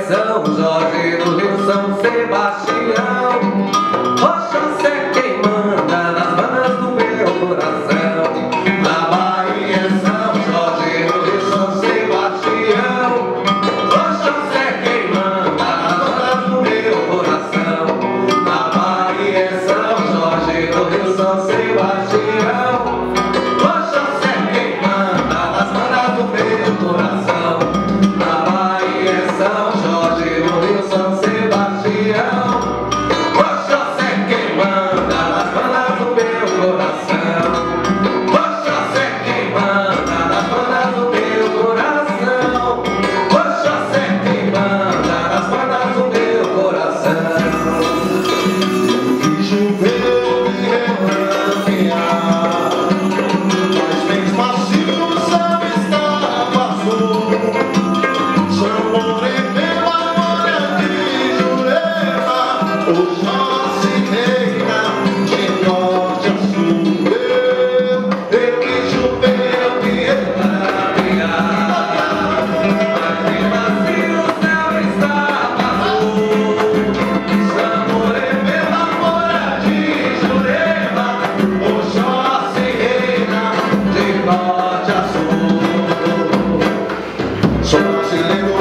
São Jorge do Rio, São Sebastião, Oxóssi quem manda nas manas do meu coração. Na Bahia é São Jorge do Rio, São Sebastião, Oxóssi quem manda nas manas do meu coração. Na Bahia é São Jorge do Rio, São Sebastião, Oxóssi quem manda nas manas do meu coração. Na Bahia é São Jorge do Rio, São Sebastião, Oxóssi quem manda nas manas do meu coração. Oxóssi quem manda nas manas do meu coração. Oxóssi quem manda nas manas do meu coração. Que choveu e remanguear, mas bem macio o céu estava azul. Chamorei pela glória de Jurema, Oxóssi reina de norte a sul. Eu que choveu, que remanguear, mas bem macio o céu estava azul. Chamorei pela glória de Jurema, Oxóssi reina de norte a sul. Sou brasileiro